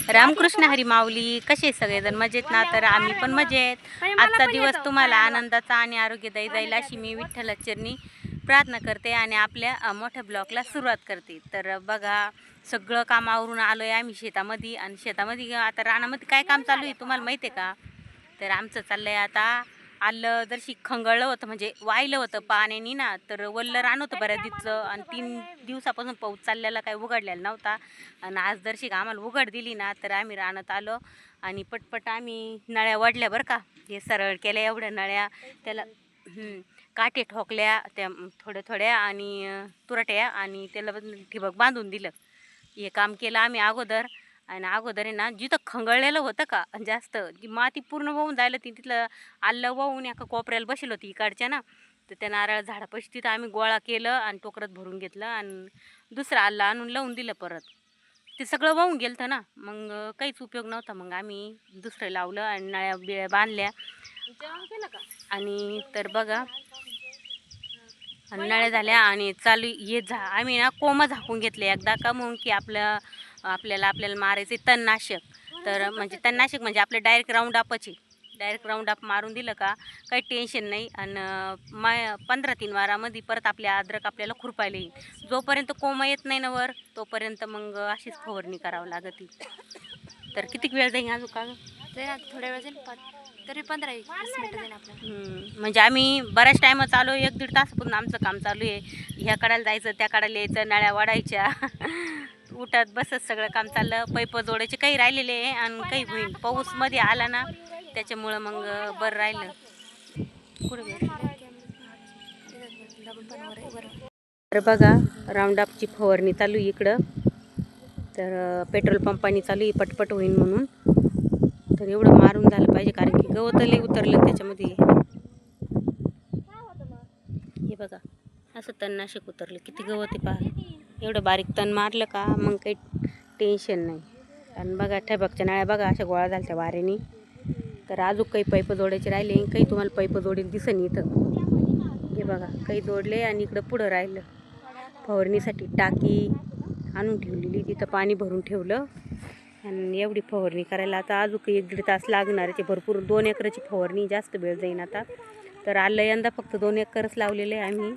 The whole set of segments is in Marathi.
रामकृष्ण हरी माऊली. कसे सगळेजण मजेत ना? तर आम्ही पण मजेत. आजचा दिवस तुम्हाला आनंदाचा आणि आरोग्यदायी जाईल अशी मी विठ्ठलाचरणी प्रार्थना करते आणि आपल्या मोठ्या ब्लॉगला सुरुवात करते. तर बघा, सगळं काम आवरून आलो आहे आम्ही शेतामध्ये. आणि शेतामध्ये आता रानामध्ये काय काम चालू आहे तुम्हाला माहिती आहे का? तर आमचं चाललं आहे आता, आलं जरशी खंगळलं होतं, म्हणजे वाहिलं होतं पाण्यानी ना, तर वल्लं रान होतं बऱ्याच दिवसाचं. आणि 3 दिवसापासून पाऊस चाललेला काही उघडलेला नव्हता. आणि आज जरशी आम्हाला उघड दिली ना, तर आम्ही रानात आलो आणि पटपट आम्ही नळ्या वडल्या बरं का. हे सरळ केल्या एवढ्या नळ्या, त्याला काटे ठोकल्या त्या थोड्या थोड्या आणि तुरट्या, आणि त्याला ठिबक बांधून दिलं. हे काम केलं आम्ही अगोदर. आणि अगोदर आहे ना, जिथं खंगळलेलं होतं का जास्त, जी माती पूर्ण वाहून जायला ती तिथलं आलं वाहून एका कोपऱ्याला बसलं होती इकडच्या ना, तर त्या नारळ झाडापाशी तिथं आम्ही गोळा केलं आणि टोकरात भरून घेतलं आणि दुसरं आलं आणून लावून दिलं परत. ते सगळं वाहून गेलं ना, मग काहीच उपयोग नव्हता. मग आम्ही दुसरं लावलं आणि नळ्या बिळ्या बांधल्या. जेवण केलं का? आणि तर बघा, आणि नळ्या झाल्या आणि चालू हे आम्ही ना कोमं झाकून घेतले एकदा का, मग की आपल्याला मारायचे तणनाशक. तर म्हणजे तणनाशक म्हणजे आपलं डायरेक्ट राऊंडअपचे, डायरेक्ट राऊंडअप मारून दिलं का काही टेन्शन नाही. आणि 15-3 वारामध्ये परत आपल्या अद्रक आपल्याला खुरपायला येईल. जोपर्यंत कोमं येत नाही ना वर, तोपर्यंत मग अशीच फवारणी करावं लागते. तर किती वेळ जाईल अजून का? थोड्या वेळ तरी 15-20 मिनिटं जाईल आपल्याला. म्हणजे आम्ही बऱ्याच टायमा चालू आहे, 1-1.5 तासापासून आमचं काम चालू आहे. ह्या कडाला जायचं, त्या कडाला यायचं, नळ्या वाढायच्या, उठत बसत सगळं काम चाललं. पैप जोडायचे काही राहिलेले आहे आणि काही होईल. पाऊस मध्ये आला ना, त्याच्यामुळं मग बरं राहिलं. कुठे गेलं? तर बघा, राऊंडअपची फवारणी चालू आहे इकडं. तर पेट्रोल पंपानी चालू आहे, पटपट होईल म्हणून. तर एवढं मारून झालं पाहिजे, कारण की गवत लई उतरलं त्याच्यामध्ये. हे बघा, असं तणनाशक उतरलं, किती गवत आहे पहा. एवढं बारीक तण मारलं का मग काही टेन्शन नाही. आणि बघा, ठिबकच्या नळ्या बघा अशा गोळा झाल्या वाऱ्याने. तर अजून काही पाईप जोडायचे राहिले, काही तुम्हाला पाईप जोडेल दिसेल इथं. हे बघा, काही जोडले आणि इकडं पुढं राहिलं. फवारणीसाठी टाकी आणून ठेवलेली, तिथं पाणी भरून ठेवलं. आणि एवढी फवारणी करायला आता अजून 1-1.5 तास लागणार आहे. भरपूर 2 एकराची फवारणी, जास्त वेळ जाईन आता. तर आलं यंदा फक्त 2 एकरच लावलेले आहे आम्ही.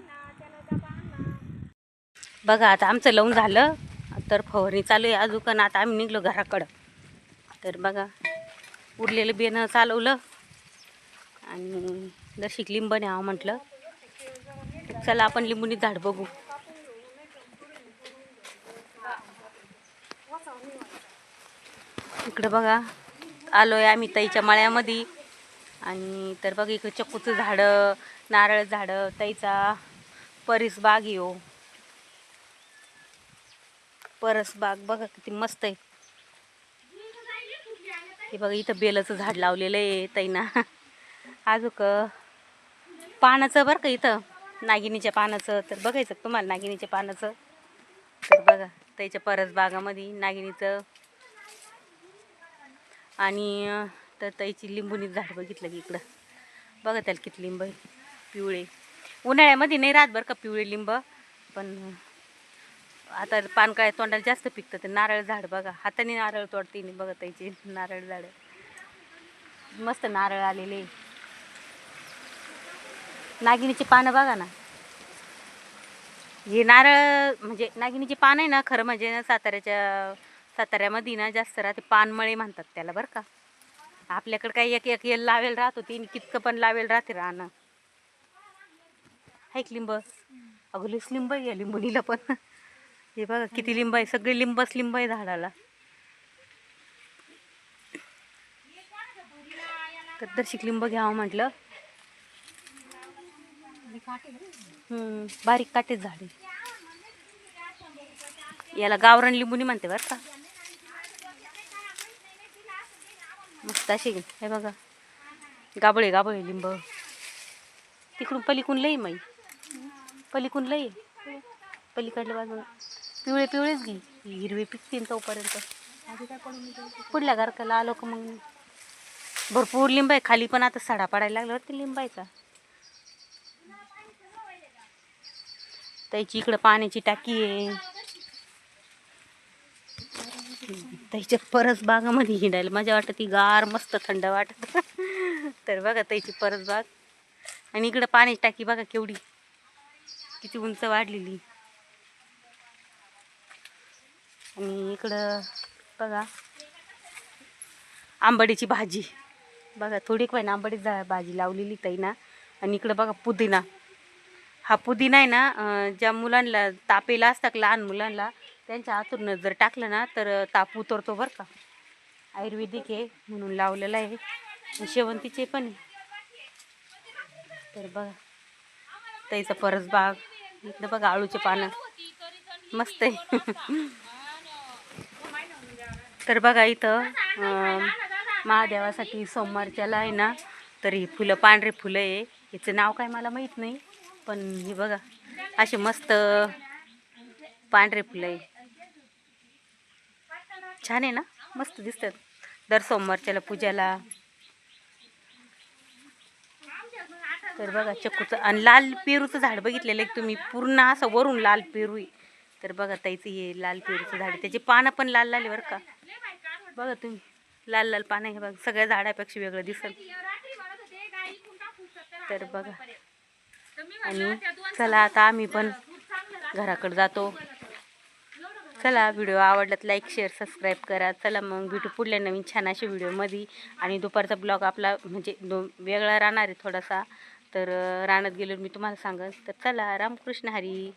बघा, आता आमचं लावून झालं, तर फवारणी चालू आहे अजून. आता आम्ही निघलो घराकडं. तर बघा, उरलेलं बेनं चालवलं आणि जशी लिंब न्यावं म्हटलं. चला आपण लिंबूनी झाड बघू. इकडं बघा, आलोय आम्ही ताईच्या मळ्यामध्ये. आणि तर बघा, इकडं चक्कूचं झाडं, नारळ झाडं, ताईचा परस बाग येऊ. परस बाग बघा किती मस्त आहे. हे बघा, इथं बेलाचं झाड लावलेलं आहे ताईना. अजूक पानाचं बरं का, इथं नागिनीच्या पानाचं. तर बघायचं तुम्हाला नागिनीच्या पानाचं. तर बघा, ताईच्या परस बागामध्ये नागिनीचं. आणि तर ताईची लिंबूनी झाड बघितलं की इकडं बघा, त्याला किती लिंब आहे, पिवळे. उन्हाळ्यामध्ये नाही राहत बरं का पिवळे लिंब, पण आता पानकाळ्या तोंडाला जास्त पिकतं. ते नारळ झाड बघा, हाताने नारळ तोडते बघा ताईची नारळ झाड. मस्त नारळ आलेले. नागिनीची पानं बघा ना. हे नारळ म्हणजे नागिनीची पान आहे ना, खरं म्हणजे ना साताऱ्यामध्ये ना जास्त राहते. पानमळे म्हणतात त्याला बरं का. आपल्याकडे काही एक एक येल लावेल राहत होती, कितकं पण लावेल राहते राहणं. हायक लिंब, अगं लईच लिंब आहे या लिंबुनीला पण. हे बघा किती लिंब आहे, सगळे लिंबच लिंब आहे झाडाला. तर दर्शिक लिंब घ्यावं म्हटलं. बारीक काटेच झाडे. याला गावरण लिंबुनी म्हणते बरं का. मस्त असे हे बघा, गाबळे गाबळे लिंब. तिकडून पलीकडून लई माई, पलीकडून लई, पलीकडल्या बाजूला पिवळे पिवळेच घे, हिरवे पिकतील तोपर्यंत. पुढल्या घरकाला आलो का मग भरपूर लिंब आहे खाली. पण आता सडा पडायला लागल्यावर ते लिंबायचा. त्याची इकडं पाण्याची टाकी आहे. त्याच्या परस बागामध्ये हिंडायला मजा वाटत, ती गार मस्त थंड वाटत. तर बघा त्याची परस बाग. आणि इकडं पाण्याची टाकी बघा केवढी, किती उंच वाढलेली. आणि इकडं बघा आंबाडीची भाजी बघा, थोडी काय ना आंबाडी भाजी लावलेली ताई ना. आणि इकडं बघा पुदिना. हा पुदिना आहे ना, ज्या मुलांना तापेला असतात लहान मुलांना, त्यांच्या हातून जर टाकलं ना तर ताप उतरतो बरं का. आयुर्वेदिक आहे म्हणून लावलेलं आहे. शेवंतीचे पण आहे. तर बघा ताईचा परस बाग. इकडं बघा आळूचे पानं मस्त आहे. तर बघा इथं महादेवासाठी सोमवारच्याला आहे ना, तर ही फुलं पांढरे फुलं आहे. याचं नाव काय मला माहीत नाही, पण हे बघा असे मस्त पांढरे फुलं आहे. छान आहे ना, मस्त दिसतात दर सोमवारच्याला पूजाला. तर बघा चक्कूचं आणि लाल पेरूचं झाड बघितलेलं आहे तुम्ही, पूर्ण असं वरून लाल पेरू आहे. तर बघा ताईचं हे लाल पेरूचं झाड, त्याची पानं पण लाल लाल आहे बरं का. बघा तुम्ही लाल लाल पानं हे बघा, सगळ्या झाडापेक्षा वेगळं दिसल. तर बघा, आणि चला आता आम्ही पण घराकडे जातो. चला, व्हिडिओ आवडलात लाईक शेअर सबस्क्राईब करा. चला मग भेटू पुढल्या नवीन छान अशा व्हिडिओमध्ये. आणि दुपारचा ब्लॉग आपला म्हणजे वेगळा राहणार आहे थोडासा. तर रानात गेलो मी तुम्हाला सांगत. तर चला, रामकृष्ण हरी.